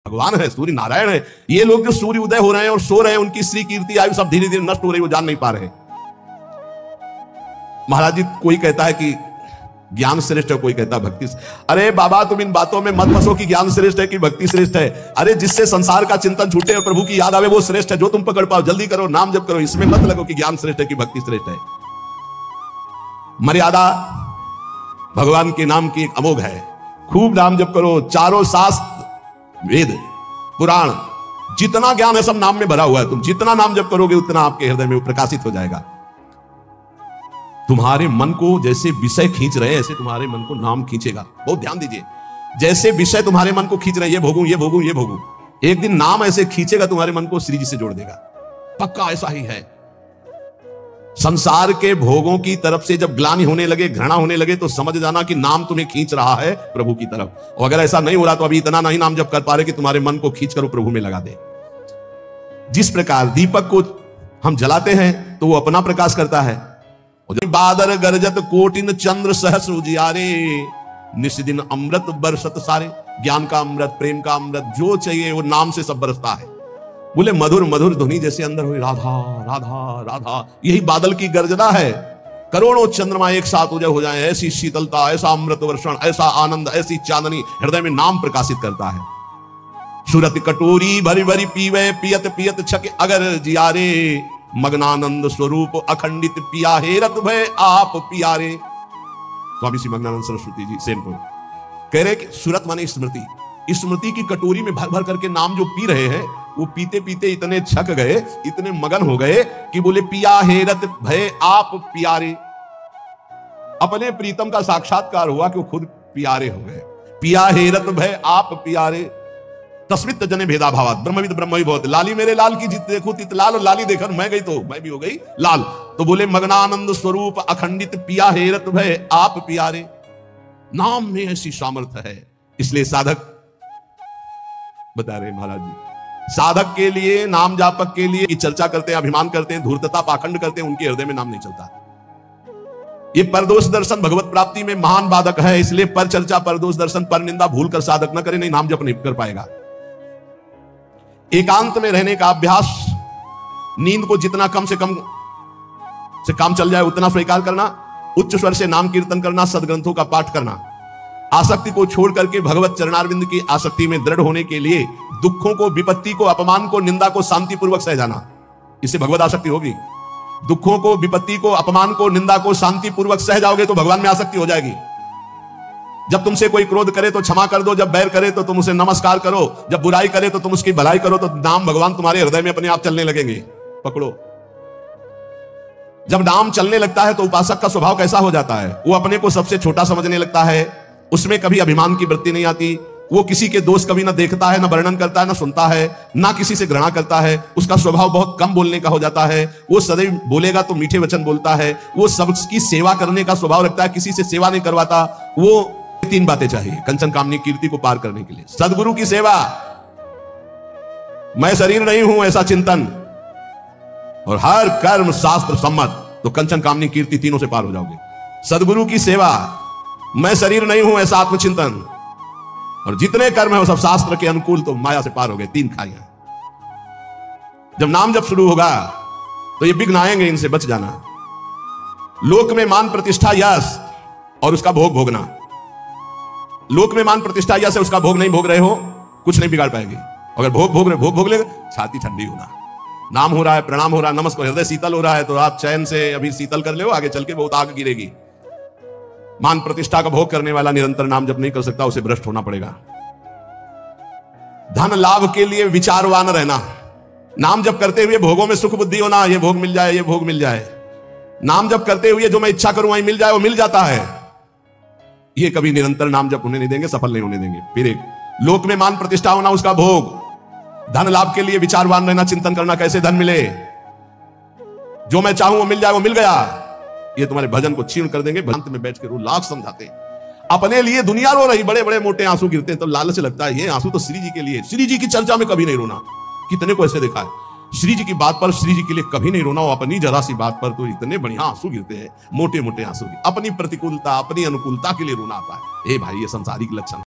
भगवान है, सूर्य नारायण है। ये लोग जो सूर्य उदय हो रहे हैं और सो रहे हैं, उनकी श्री कीर्ति आयु सब धीरे धीरे नष्ट हो रही, वो जान नहीं पा रहे। महाराज जी, कोई कहता है कि ज्ञान श्रेष्ठ है, कोई कहता है भक्ति। अरे बाबा, तुम इन बातों में मत फंसो कि ज्ञान श्रेष्ठ है कि भक्ति श्रेष्ठ है। अरे जिससे संसार का चिंतन छूटे और प्रभु की याद आवे, वो श्रेष्ठ है। जो तुम पकड़ पाओ, जल्दी करो, नाम जप करो। इसमें मत लगो कि ज्ञान श्रेष्ठ है कि भक्ति श्रेष्ठ है। मर्यादा भगवान के नाम की एक अमोघ है। खूब नाम जप करो। चारों शास्त्र, वेद, पुराण, जितना ज्ञान है सब नाम में भरा हुआ है। तुम जितना नाम जप करोगे उतना आपके हृदय में प्रकाशित हो जाएगा। तुम्हारे मन को जैसे विषय खींच रहे हैं, ऐसे तुम्हारे मन को नाम खींचेगा। बहुत ध्यान दीजिए, जैसे विषय तुम्हारे मन को खींच रहे हैं, ये भोगूं, ये भोगूं, ये भोगूं, एक दिन नाम ऐसे खींचेगा तुम्हारे मन को, श्री जी से जोड़ देगा। पक्का ऐसा ही है। संसार के भोगों की तरफ से जब ग्लानि होने लगे, घृणा होने लगे, तो समझ जाना कि नाम तुम्हें खींच रहा है प्रभु की तरफ। और अगर ऐसा नहीं हो रहा तो अभी इतना नहीं नाम जप कर पा रहे कि तुम्हारे मन को खींच कर प्रभु में लगा दे। जिस प्रकार दीपक को हम जलाते हैं तो वो अपना प्रकाश करता है। बादर गरजत कोटिन चंद्र सहस्र उजियारे, निस्दिन अमृत बरसत सारे। ज्ञान का अमृत, प्रेम का अमृत, जो चाहिए वो नाम से सब बरसता है। बोले मधुर मधुर ध्वनि जैसे अंदर हुई, राधा राधा राधा, यही बादल की गर्जना है। करोड़ों चंद्रमा एक साथ उदय हो जाए, ऐसी शीतलता, ऐसा अमृत वर्षण, ऐसा आनंद, ऐसी चांदनी हृदय में नाम प्रकाशित करता है। सुरत कटोरी भरी भरी पीवे, पियत पियत छक अगर जियारे, मग्नानंद स्वरूप अखंडित पिया हेरत भय आप पियारे। स्वामी श्री मग्नानंद सरस्वती जी सेनपुर कह रहे कि सुरत माने स्मृति। स्मृति की कटोरी में भर भर करके नाम जो पी रहे हैं, वो पीते पीते इतने छक गए, इतने मगन हो गए कि बोले पिया हेरत भय आप पियारे। अपने प्रीतम का साक्षात्कार हुआ कि वो खुद प्यारे हो गए। पिया हेरत भय आप पियारे, तस्मित जने भेदा भावात, ब्रह्मविद ब्रह्म ही बहुत। लाली मेरे लाल की जित देखो तित लाल, और लाली देखकर मैं गई तो मैं भी हो गई लाल। तो बोले मग्नानंद स्वरूप अखंडित पिया हेरत भय आप पियारे। नाम में ऐसी सामर्थ्य है। इसलिए साधक बता रहे महाराज जी, साधक के लिए, नाम जापक के लिए चर्चा करते हैं, अभिमान करते हैं, धूर्तता पाखंड करते हैं, उनके हृदय में नाम नहीं चलता। ये परदोष दर्शन भगवत प्राप्ति में महान बाधक है। इसलिए पर चर्चा, परदोष दर्शन, पर निंदा भूल कर साधक न करे, नहीं नाम जप नहीं कर पाएगा। एकांत में रहने का अभ्यास, नींद को जितना कम से कम से काम चल जाए उतना स्वीकार करना, उच्च स्वर से नाम कीर्तन करना, सदग्रंथों का पाठ करना, आसक्ति को छोड़ करके भगवत चरणारविंद की आसक्ति में दृढ़ होने के लिए दुखों को, विपत्ति को, अपमान को, निंदा को शांतिपूर्वक सह जाना, इससे भगवत आसक्ति होगी। दुखों को, विपत्ति को, अपमान को, निंदा को शांतिपूर्वक सह जाओगे तो भगवान में आसक्ति हो जाएगी। जब तुमसे कोई क्रोध करे तो क्षमा कर दो, जब बैर करे तो तुम उसे नमस्कार करो, जब बुराई करे तो तुम उसकी भलाई करो, तो नाम भगवान तुम्हारे हृदय में अपने आप चलने लगेंगे। पकड़ो, जब नाम चलने लगता है तो उपासक का स्वभाव कैसा हो जाता है? वो अपने को सबसे छोटा समझने लगता है, उसमें कभी अभिमान की वृत्ति नहीं आती, वो किसी के दोष कभी ना देखता है, ना वर्णन करता है, ना सुनता है, ना किसी से घृणा करता है। उसका स्वभाव बहुत कम बोलने का हो जाता है। वो सदैव बोलेगा तो मीठे वचन बोलता है। वो सबकी सेवा करने का स्वभाव रखता है, किसी से सेवा नहीं करवाता। वो तीन बातें चाहिए कंचन कामनी कीर्ति को पार करने के लिए: सदगुरु की सेवा, मैं शरीर नहीं हूं ऐसा चिंतन, और हर कर्म शास्त्र सम्मत, तो कंचन कामनी कीर्ति तीनों से पार हो जाओगे। सदगुरु की सेवा, मैं शरीर नहीं हूं ऐसा आत्मचिंतन, और जितने कर्म है वो सब शास्त्र के अनुकूल, तो माया से पार हो गए। तीन खाइयां। जब नाम जब शुरू होगा तो ये विघ्न आएंगे, इनसे बच जाना। लोक में मान प्रतिष्ठा यश और उसका भोग भोगना। लोक में मान प्रतिष्ठा यश है, उसका भोग नहीं भोग रहे हो, कुछ नहीं बिगाड़ पाएगी। अगर भोग भोग लेगा, छाती ठंडी होना। नाम हो रहा है, प्रणाम हो रहा है, नमस्कार, हृदय शीतल हो रहा है, तो आप चैन से अभी शीतल कर ले, आगे चल के बहुत आग गिरेगी। मान प्रतिष्ठा का भोग करने वाला निरंतर नाम जप नहीं कर सकता, उसे भ्रष्ट होना पड़ेगा। धन लाभ के लिए विचारवान रहना। नाम जप करते हुए भोगों में सुख बुद्धि होना, ये भोग मिल जाए, ये भोग मिल जाए। नाम जप करते हुए जो मैं इच्छा करूं वही मिल जाए, वो मिल जाता है। ये कभी निरंतर नाम जप होने नहीं देंगे, सफल नहीं होने देंगे। फिर एक लोक में मान प्रतिष्ठा होना, उसका भोग। धन लाभ के लिए विचारवान रहना, चिंतन करना कैसे धन मिले, जो मैं चाहूं वो मिल जाए, वो मिल गया। ये तुम्हारे भजन को क्षीण कर देंगे। भ्रांत में बैठ के रो लाख समझाते हैं। अपने लिए दुनिया रो रही, बड़े बड़े मोटे आंसू गिरते हैं, तो लालच लगता है ये आंसू तो श्री जी के लिए। श्री जी की चर्चा में कभी नहीं रोना। कितने को ऐसे देखा है, श्री जी की बात पर, श्री जी के लिए कभी नहीं रोना। अपनी जरा सी बात पर तो इतने बढ़िया आंसू गिरते हैं, मोटे मोटे आंसू। अपनी प्रतिकूलता, अपनी अनुकूलता के लिए रोना आता है। ए भाई, ये संसारिक लक्षण